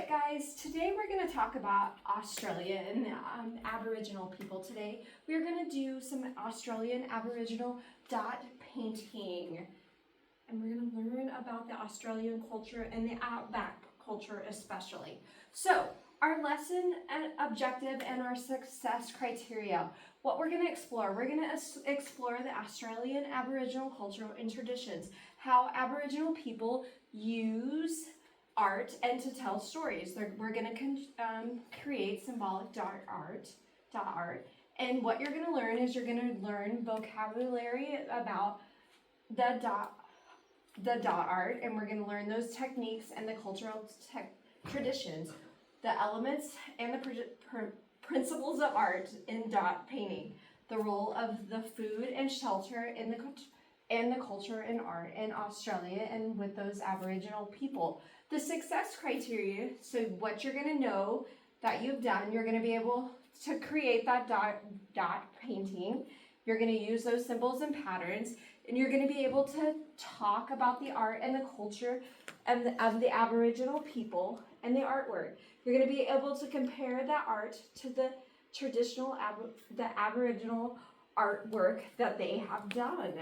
guys, today we're going to talk about Australia and Aboriginal people. Today we're going to do some Australian Aboriginal dot painting, and we're going to learn about the Australian culture and the outback culture especially. So our lesson and objective and our success criteria, what we're going to explore the Australian Aboriginal culture and traditions, how Aboriginal people use art and to tell stories. We're going to create symbolic art, and what you're going to learn is you're going to learn vocabulary about the dot art, and we're going to learn those techniques and the cultural traditions, the elements and the principles of art in dot painting, the role of the food and shelter in the culture and art in Australia and with those Aboriginal people. The success criteria, so what you're going to know that you've done, you're going to be able to create that dot painting. You're going to use those symbols and patterns, and you're going to be able to talk about the art and the culture of the Aboriginal people and the artwork. You're going to be able to compare that art to the traditional Aboriginal artwork that they have done.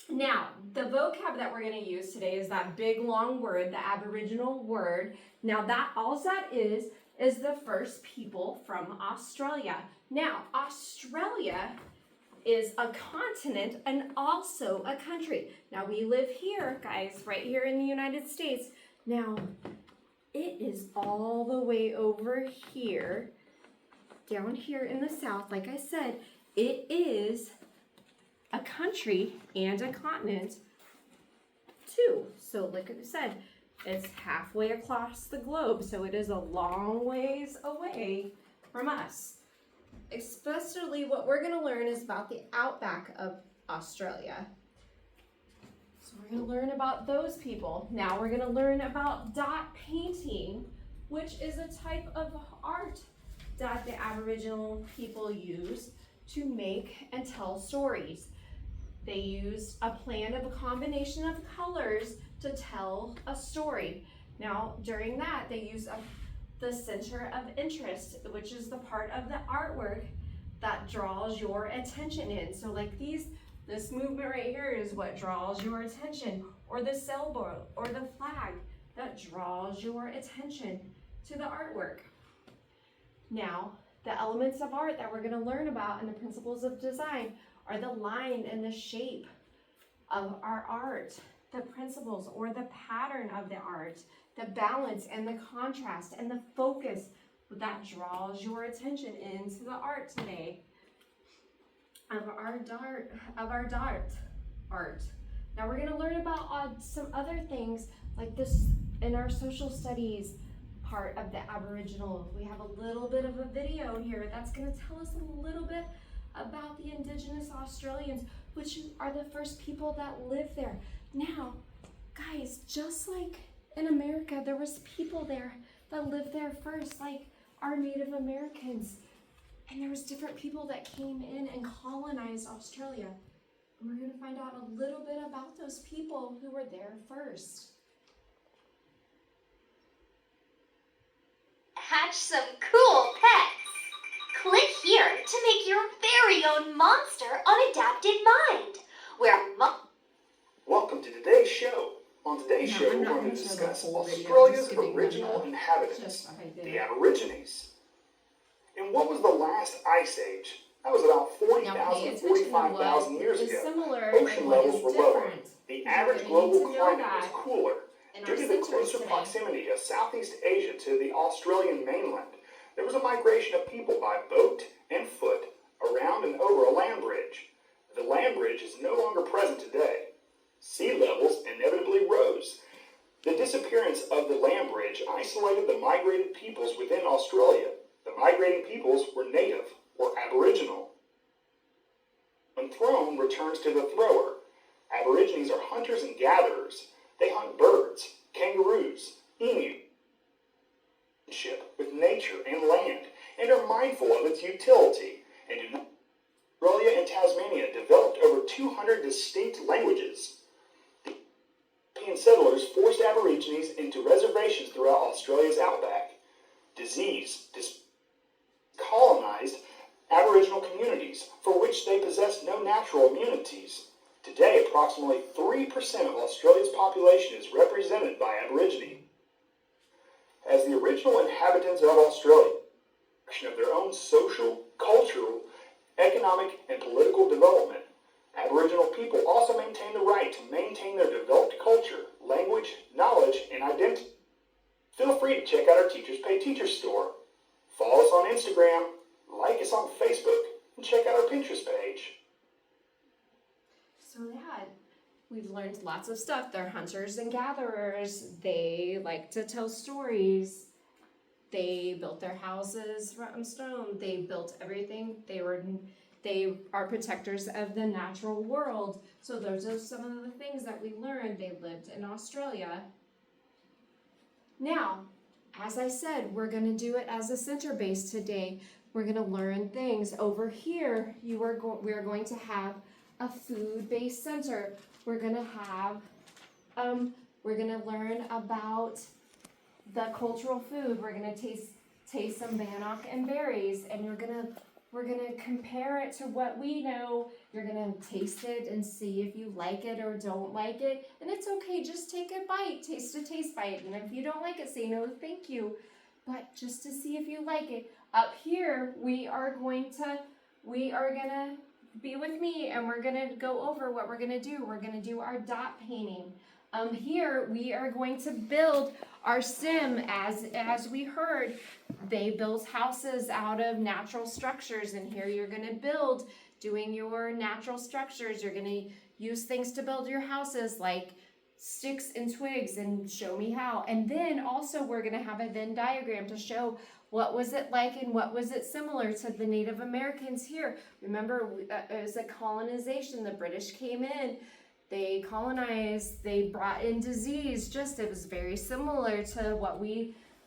Now, the vocab that we're going to use today is that big long word, the Aboriginal word. Now, all that is the first people from Australia. Now, Australia is a continent and also a country. Now, we live here, guys, right here in the United States. Now, it is all the way over here, down here in the south. Like I said, it is a country and a continent too. So like I said, it's halfway across the globe, so it is a long ways away from us. Especially what we're going to learn is about the outback of Australia. So we're going to learn about those people. Now we're going to learn about dot painting, which is a type of art that the Aboriginal people use to make and tell stories. They use a plan of a combination of colors to tell a story. Now, during that, they use the center of interest, which is the part of the artwork that draws your attention in. So like this movement right here is what draws your attention, or the sailboat or the flag that draws your attention to the artwork. Now, the elements of art that we're going to learn about and the principles of design are the line and the shape of our art, the principles or the pattern of the art, the balance and the contrast and the focus that draws your attention into the art today of our dot art. Now we're going to learn about some other things like this in our social studies part of the Aboriginal. We have a little bit of a video here that's going to tell us a little bit about the Indigenous Australians, which are the first people that live there. Now, guys, just like in America, there was people there that lived there first, like our Native Americans. And there was different people that came in and colonized Australia. And we're going to find out a little bit about those people who were there first. Hatch some cool pets. Click here to make your very own monster unadapted mind, where Welcome to today's show. On today's show, we're going to discuss Australia's original inhabitants, the Aborigines. And what was the last ice age? That was about 40,000 to 45,000 years ago. Ocean levels were lower. The average global climate was cooler. Due to the closer proximity of Southeast Asia to the Australian mainland, there was a migration of people by boat and foot around and over a land bridge. The land bridge is no longer present today. Sea levels inevitably rose. The disappearance of the land bridge isolated the migrated peoples within Australia. The migrating peoples were native or Aboriginal. When thrown returns to the thrower, Aborigines are hunters and gatherers. They hunt birds, kangaroos, emu, with nature and land, and are mindful of its utility, and do not. Australia and Tasmania developed over 200 distinct languages. The European settlers forced Aborigines into reservations Australia's outback. Disease colonized Aboriginal communities for which they possess no natural immunities. Today, approximately 3% of Australia's population is represented by Aborigine. As the original inhabitants of Australia, of their own social, cultural, economic, and political development, Aboriginal people also maintain the right to maintain their developed culture, language, knowledge, and identity. Feel free to check out our Teachers Pay Teachers store. Follow us on Instagram, like us on Facebook, and check out our Pinterest page. So yeah, we've learned lots of stuff. They're hunters and gatherers. They like to tell stories. They built their houses from stone. They built everything. They are protectors of the natural world. So those are some of the things that we learned. They lived in Australia. Now, as I said, we're going to do it as a center base today. We're going to learn things. Over here, we are going to have a food-based center. We're going to have, we're going to learn about the cultural food. We're going to taste some bannock and berries, and we're gonna compare it to what we know. You're gonna taste it and see if you like it or don't like it. And it's okay, just take a bite, taste a taste bite. And if you don't like it, say no, thank you. But just to see if you like it. Up here, we are gonna be with me and we're gonna go over what we're gonna do. We're gonna do our dot painting. Here we are going to build our sim. As we heard, they build houses out of natural structures, and here you're going to build doing your natural structures. You're going to use things to build your houses like sticks and twigs, and show me how. And then also we're going to have a Venn diagram to show what was it like and what was it similar to the Native Americans here. Remember, it was a colonization. The British came in. They colonized, they brought in disease, it was very similar to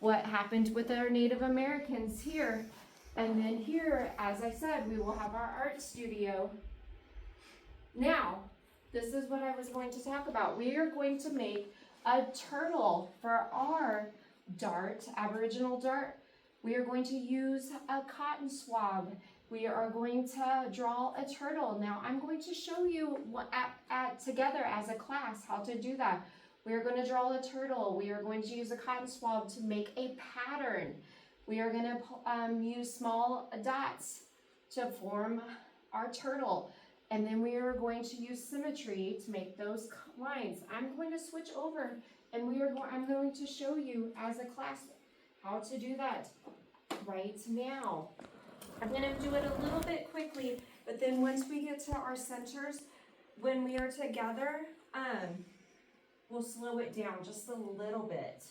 what happened with our Native Americans here. And then here, as I said, we will have our art studio. Now, this is what I was going to talk about. We are going to make a turtle for our dart, Aboriginal dart. We are going to use a cotton swab. We are going to draw a turtle. Now I'm going to show you together as a class how to do that. We are going to draw a turtle. We are going to use a cotton swab to make a pattern. We are going to use small dots to form our turtle. And then we are going to use symmetry to make those lines. I'm going to switch over and I'm going to show you as a class how to do that right now. I'm going to do it a little bit quickly, but then once we get to our centers, when we are together, we'll slow it down just a little bit.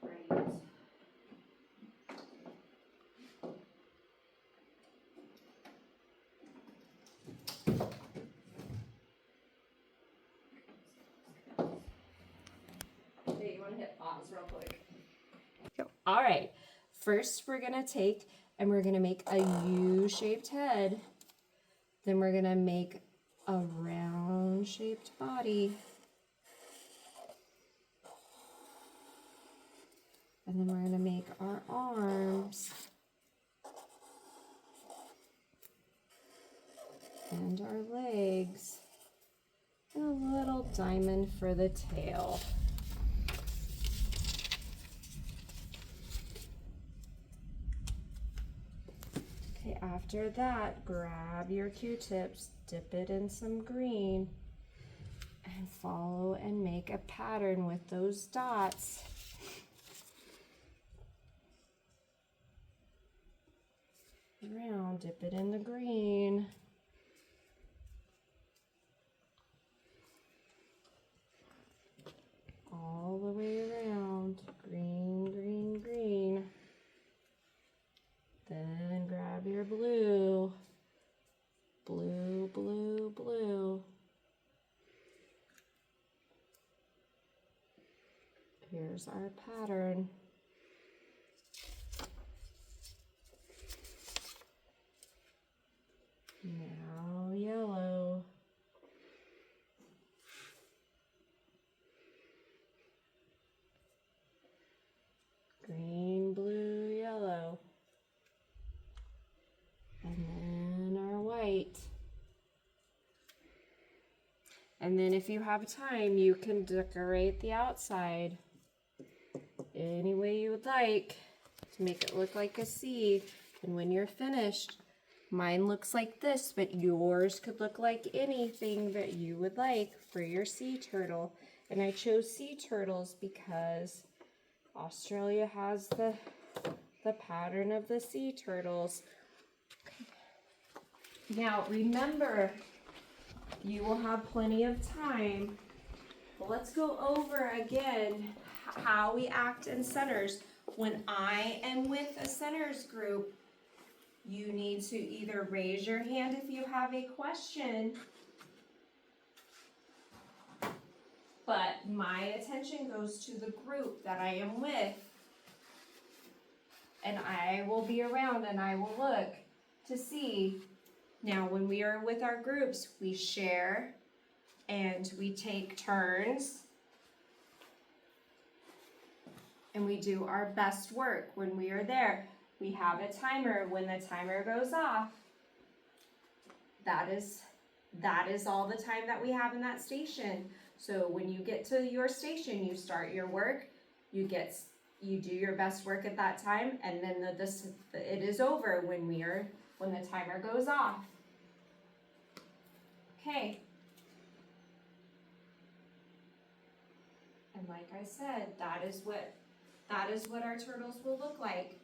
Right. Okay, you want to hit pause real quick? All right. First, we're going to take and we're going to make a U-shaped head. Then we're going to make a round-shaped body. And then we're going to make our arms and our legs and a little diamond for the tail. Okay, after that, grab your Q-tips, dip it in some green, and follow and make a pattern with those dots. around, dip it in the green. All the way around, green, green, green. Then grab your blue, blue, blue, blue. Here's our pattern. Now yellow. Green, blue, yellow. And then our white. And then if you have time, you can decorate the outside any way you would like to make it look like a sea. And when you're finished, mine looks like this, but yours could look like anything that you would like for your sea turtle. And I chose sea turtles because Australia has the pattern of the sea turtles. Okay. Now remember, you will have plenty of time. But let's go over again how we act in centers. When I am with a centers group, you need to either raise your hand if you have a question, but my attention goes to the group that I am with, and I will be around and I will look to see. Now, when we are with our groups, we share and we take turns and we do our best work when we are there. We have a timer. When the timer goes off, that is all the time that we have in that station. So when you get to your station, you start your work, you do your best work at that time, and then it is over when the timer goes off. Okay. And like I said, that is what our turtles will look like.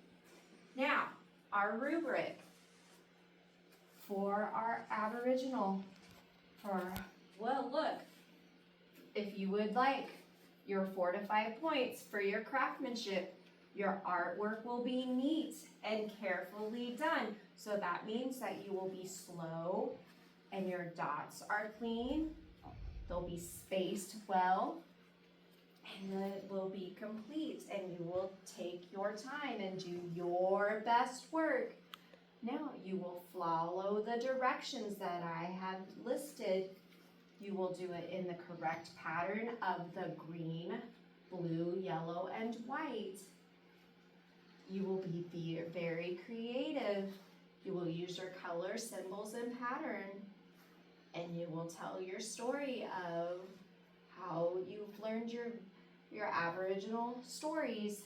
Now, our rubric for our Aboriginal, look, if you would like your 4 to 5 points for your craftsmanship, your artwork will be neat and carefully done. So that means that you will be slow and your dots are clean. They'll be spaced well. And it will be complete, and you will take your time and do your best work. Now you will follow the directions that I have listed. You will do it in the correct pattern of the green, blue, yellow, and white. You will be very creative. You will use your color, symbols, and pattern. And you will tell your story of how you've learned your Aboriginal stories.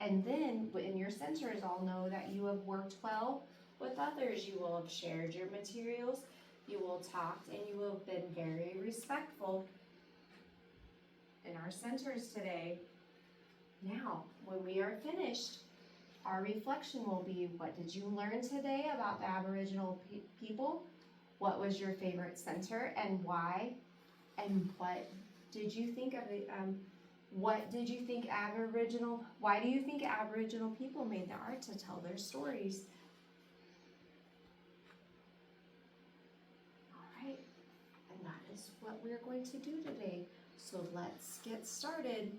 And then in your centers, I'll know that you have worked well with others. You will have shared your materials. You will talk, and you will have been very respectful in our centers today. Now, when we are finished, our reflection will be, what did you learn today about the Aboriginal people? What was your favorite center and why? And what did you think of it? Why do you think Aboriginal people made the art to tell their stories? All right, and that is what we're going to do today. So let's get started.